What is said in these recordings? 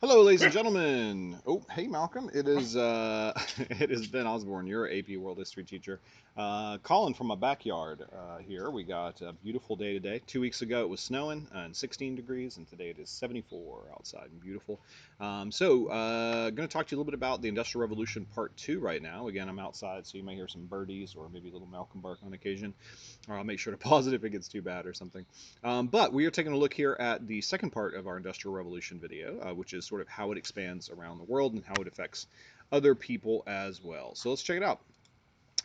Hello, ladies and gentlemen. Oh, hey, Malcolm. It is it is Ben Osborne, your AP World History teacher, calling from my backyard. Here we got a beautiful day today. 2 weeks ago it was snowing and 16 degrees, and today it is 74 outside and beautiful. Going to talk to you a little bit about the Industrial Revolution Part Two right now. Again, I'm outside, so you may hear some birdies or maybe a little Malcolm bark on occasion, or I'll make sure to pause it if it gets too bad or something. But we are taking a look here at the second part of our Industrial Revolution video, which is sort of how it expands around the world and how it affects other people as well. So let's check it out.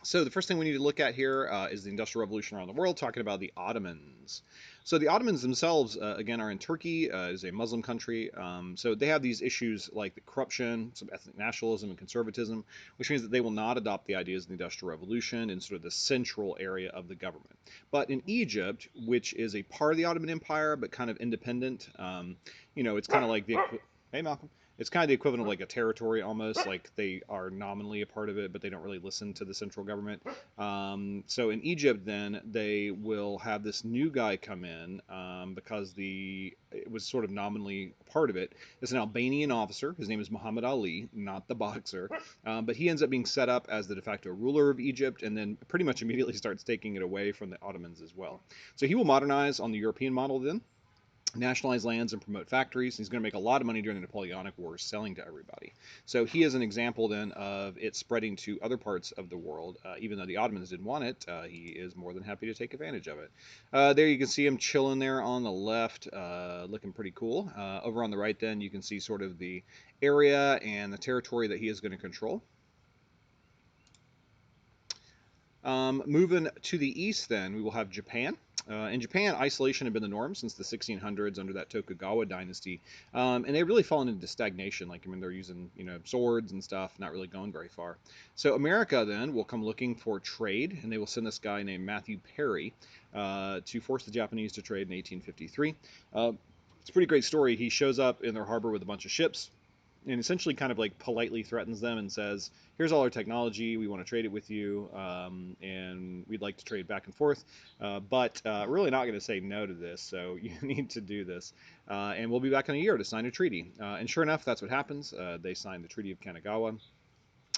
So the first thing we need to look at here is the Industrial Revolution around the world, talking about the Ottomans. So the Ottomans themselves, again, are in Turkey, is a Muslim country. So they have these issues like the corruption, some ethnic nationalism, and conservatism, which means that they will not adopt the ideas of the Industrial Revolution in sort of the central area of the government. But in Egypt, which is a part of the Ottoman Empire but kind of independent, it's kind of like the hey Malcolm, it's kind of the equivalent of like a territory almost. Like they are nominally a part of it, but they don't really listen to the central government. So in Egypt, then they will have this new guy come in because it was sort of nominally a part of it. It's an Albanian officer. His name is Muhammad Ali, not the boxer, but he ends up being set up as the de facto ruler of Egypt, and then pretty much immediately starts taking it away from the Ottomans as well. So he will modernize on the European model then, nationalize lands and promote factories. He's going to make a lot of money during the Napoleonic Wars selling to everybody. So he is an example then of it spreading to other parts of the world. Even though the Ottomans didn't want it, he is more than happy to take advantage of it. There you can see him chilling there on the left, looking pretty cool. Over on the right then you can see sort of the area and the territory that he is going to control. Moving to the east, then, we will have Japan. In Japan, isolation had been the norm since the 1600s under that Tokugawa dynasty, and they've really fallen into stagnation. Like, I mean, they're using swords and stuff, not really going very far. So America then will come looking for trade, and they will send this guy named Matthew Perry to force the Japanese to trade in 1853. It's a pretty great story. He shows up in their harbor with a bunch of ships and essentially kind of like politely threatens them and says, "Here's all our technology. We want to trade it with you, and we'd like to trade back and forth. But we're really not going to say no to this. So you need to do this, and we'll be back in a year to sign a treaty." And sure enough, that's what happens. They signed the Treaty of Kanagawa.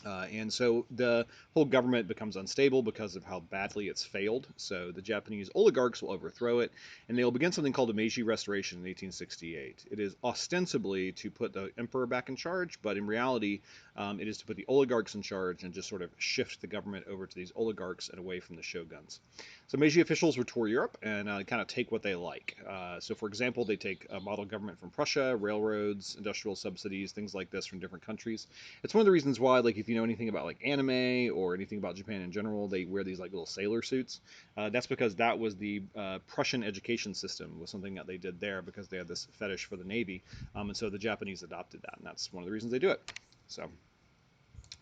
And so the whole government becomes unstable because of how badly it's failed. So the Japanese oligarchs will overthrow it, and they will begin something called the Meiji Restoration in 1868. It is ostensibly to put the emperor back in charge, but in reality, it is to put the oligarchs in charge and just sort of shift the government over to these oligarchs and away from the shoguns. So Meiji officials would tour Europe and kind of take what they like. So, for example, they take a model government from Prussia, railroads, industrial subsidies, things like this from different countries. It's one of the reasons why, like, if you know anything about like anime or anything about Japan in general, they wear these like little sailor suits. That's because that was the Prussian education system was something that they did there because they had this fetish for the Navy, and so the Japanese adopted that, and that's one of the reasons they do it. So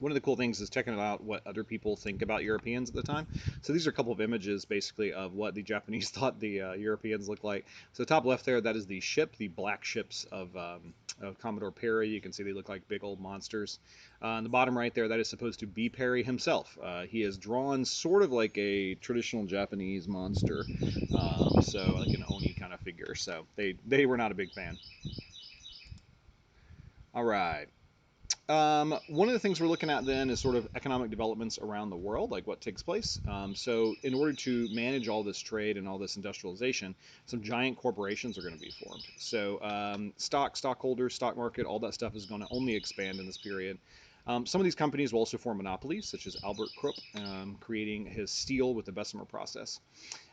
one of the cool things is checking out what other people think about Europeans at the time. So these are a couple of images basically of what the Japanese thought the Europeans looked like. So top left there, that is the ship, the black ships of Commodore Perry. You can see they look like big old monsters. On the bottom right there, that is supposed to be Perry himself. He is drawn sort of like a traditional Japanese monster, so like an Oni kind of figure. So they were not a big fan. All right. One of the things we're looking at then is sort of economic developments around the world, like what takes place. So, in order to manage all this trade and all this industrialization, some giant corporations are going to be formed. So, stockholders, stock market, all that stuff is going to only expand in this period. Some of these companies will also form monopolies, such as Albert Krupp, creating his steel with the Bessemer process.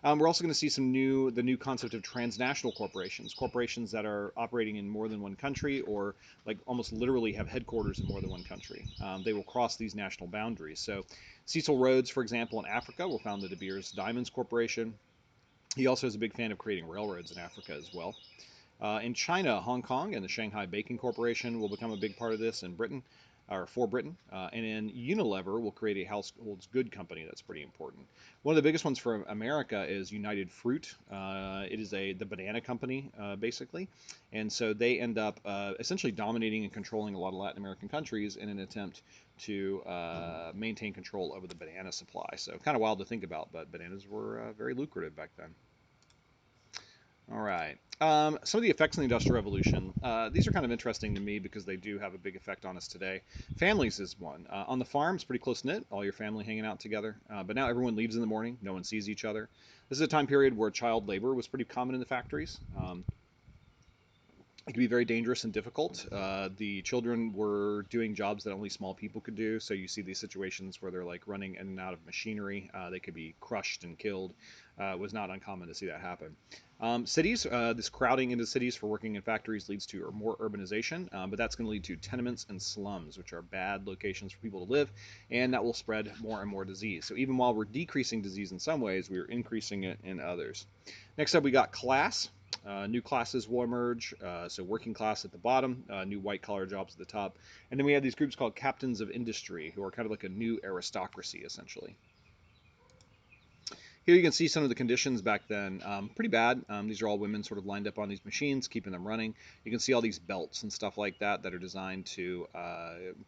We're also going to see the new concept of transnational corporations, corporations that are operating in more than one country or like almost literally have headquarters in more than one country. They will cross these national boundaries. So Cecil Rhodes, for example, in Africa, will found the De Beers Diamonds Corporation. He also is a big fan of creating railroads in Africa as well. In China, Hong Kong and the Shanghai Baking Corporation will become a big part of this in Britain, or for Britain. And then Unilever will create a household good company that's pretty important. One of the biggest ones for America is United Fruit. It is the banana company, basically. And so they end up essentially dominating and controlling a lot of Latin American countries in an attempt to maintain control over the banana supply. So kind of wild to think about, but bananas were very lucrative back then. All right. Some of the effects of the Industrial Revolution. These are kind of interesting to me because they do have a big effect on us today. Families is one. On the farm, it's pretty close knit, all your family hanging out together. But now everyone leaves in the morning. No one sees each other. This is a time period where child labor was pretty common in the factories. It can be very dangerous and difficult. The children were doing jobs that only small people could do. So you see these situations where they're like running in and out of machinery. They could be crushed and killed. It was not uncommon to see that happen. Cities, this crowding into cities for working in factories leads to more urbanization, but that's going to lead to tenements and slums, which are bad locations for people to live, and that will spread more and more disease. So even while we're decreasing disease in some ways, we are increasing it in others. Next up, we got class. New classes will emerge. So working class at the bottom, new white collar jobs at the top, and then we have these groups called captains of industry, who are kind of like a new aristocracy essentially. Here you can see some of the conditions back then. Pretty bad. These are all women sort of lined up on these machines, keeping them running. You can see all these belts and stuff like that that are designed to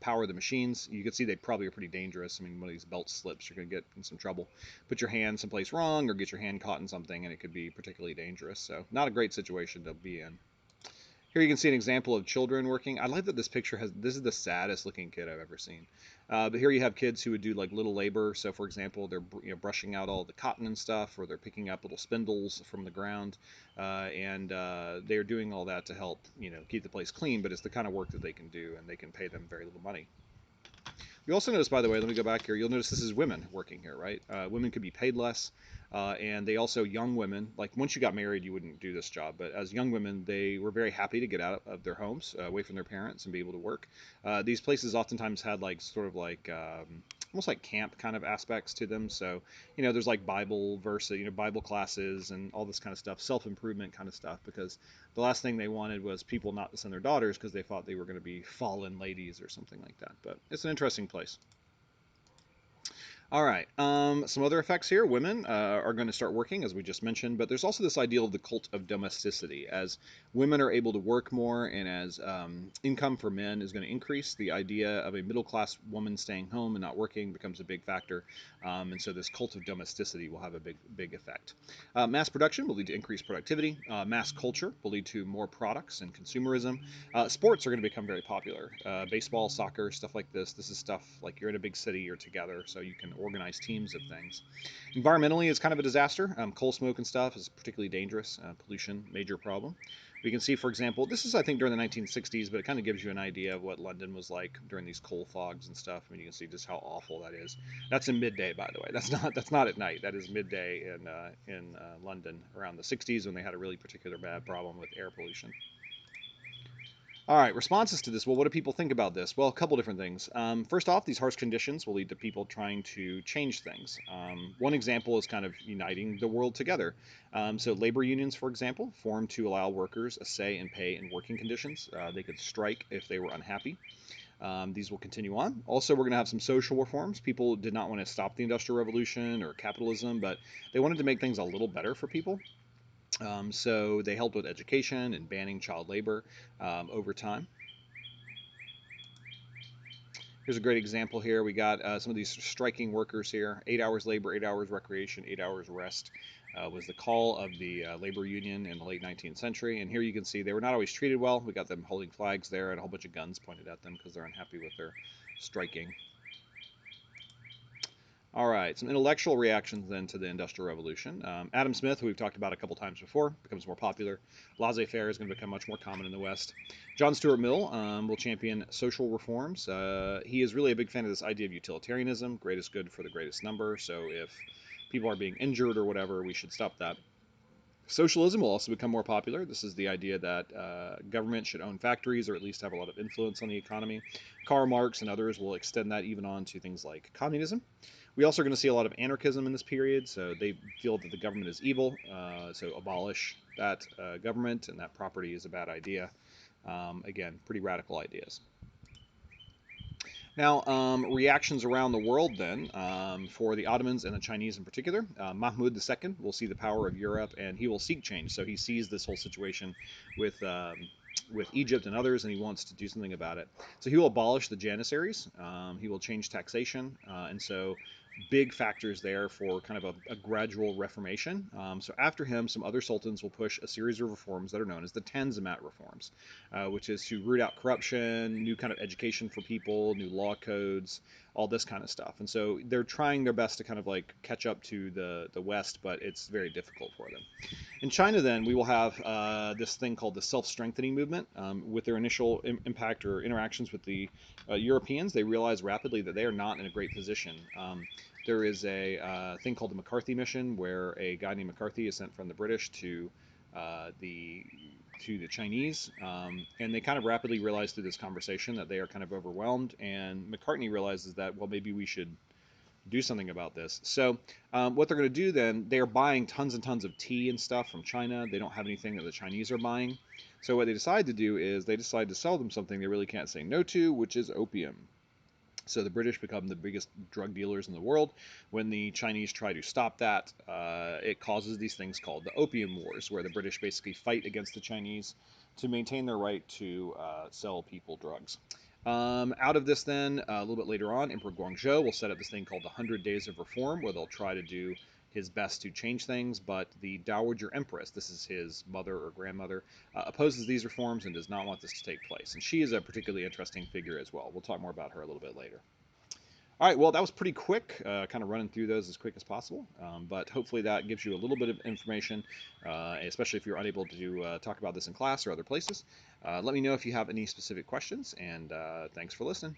power the machines. You can see they probably are pretty dangerous. I mean, one of these belts slips, you're going to get in some trouble. Put your hand someplace wrong or get your hand caught in something, and it could be particularly dangerous. So, not a great situation to be in. Here you can see an example of children working. I like that this picture has, this is the saddest looking kid I've ever seen. But here you have kids who would do like little labor. So for example, they're brushing out all the cotton and stuff, or they're picking up little spindles from the ground, and they're doing all that to help keep the place clean. But it's the kind of work that they can do, and they can pay them very little money. You also notice, by the way, let me go back here. You'll notice this is women working here, right? Women could be paid less, and they also young women. Like once you got married, you wouldn't do this job, but as young women, they were very happy to get out of their homes, away from their parents, and be able to work. These places oftentimes had like sort of like almost like camp kind of aspects to them. So there's like Bible verses, Bible classes, and all this kind of stuff, self improvement kind of stuff, because the last thing they wanted was people not to send their daughters because they thought they were going to be fallen ladies or something like that. But it's an interesting place. All right. Some other effects here. Women are going to start working, as we just mentioned, but there's also this ideal of the cult of domesticity. As women are able to work more and as income for men is going to increase, the idea of a middle class woman staying home and not working becomes a big factor. And so this cult of domesticity will have a big effect. Mass production will lead to increased productivity. Mass culture will lead to more products and consumerism. Sports are going to become very popular. Baseball, soccer, stuff like this. This is stuff like you're in a big city, you're together, so you can organize teams of things. Environmentally, it's kind of a disaster. Coal smoke and stuff is particularly dangerous. Pollution, major problem. We can see, for example, this is I think during the 1960s, but it kind of gives you an idea of what London was like during these coal fogs and stuff. I mean, you can see just how awful that is. That's in midday, by the way. That's not at night. That is midday in London around the 60s when they had a really particular bad problem with air pollution. All right, responses to this. Well, what do people think about this? Well, a couple different things. First off, these harsh conditions will lead to people trying to change things. One example is kind of uniting the world together. So, labor unions, for example, formed to allow workers a say in pay and working conditions. They could strike if they were unhappy. These will continue on. Also, we're going to have some social reforms. People did not want to stop the Industrial Revolution or capitalism, but they wanted to make things a little better for people. So they helped with education and banning child labor over time. Here's a great example here. We got some of these striking workers here. 8 hours labor, 8 hours recreation, 8 hours rest was the call of the labor union in the late 19th century. And here you can see they were not always treated well. We got them holding flags there and a whole bunch of guns pointed at them because they're unhappy with their striking. All right, some intellectual reactions then to the Industrial Revolution. Adam Smith, who we've talked about a couple times before, becomes more popular. Laissez-faire is going to become much more common in the West. John Stuart Mill will champion social reforms. He is really a big fan of this idea of utilitarianism, greatest good for the greatest number. So if people are being injured or whatever, we should stop that. Socialism will also become more popular. This is the idea that government should own factories or at least have a lot of influence on the economy. Karl Marx and others will extend that even on to things like communism. We also are going to see a lot of anarchism in this period, so they feel that the government is evil, so abolish that government, and that property is a bad idea. Again, pretty radical ideas. Now, reactions around the world then for the Ottomans and the Chinese in particular. Mahmud II will see the power of Europe and he will seek change. So he sees this whole situation with Egypt and others and he wants to do something about it. So he will abolish the Janissaries. He will change taxation. And so big factors there for kind of a gradual reformation. So after him, some other sultans will push a series of reforms that are known as the Tanzimat reforms, which is to root out corruption, new kind of education for people, new law codes, all this kind of stuff. And so they're trying their best to kind of like catch up to the West, but it's very difficult for them. In China, then, we will have this thing called the self-strengthening movement. With their initial impact or interactions with the Europeans, they realize rapidly that they are not in a great position. There is a thing called the McCarthy mission, where a guy named McCarthy is sent from the British uh, the to the Chinese, and they kind of rapidly realize through this conversation that they are kind of overwhelmed. And McCartney realizes that, well, maybe we should do something about this. So what they're going to do then, they are buying tons and tons of tea and stuff from China. They don't have anything that the Chinese are buying. So what they decide to do is they decide to sell them something they really can't say no to, which is opium. So the British become the biggest drug dealers in the world. When the Chinese try to stop that, it causes these things called the Opium Wars, where the British basically fight against the Chinese to maintain their right to sell people drugs. Out of this, then, a little bit later on, Emperor Guangzhou will set up this thing called the 100 Days of Reform, where they'll try to do his best to change things, but the Dowager Empress, this is his mother or grandmother, opposes these reforms and does not want this to take place. And she is a particularly interesting figure as well. We'll talk more about her a little bit later. All right, well, that was pretty quick, kind of running through those as quick as possible, but hopefully that gives you a little bit of information, especially if you're unable to talk about this in class or other places. Let me know if you have any specific questions, and thanks for listening.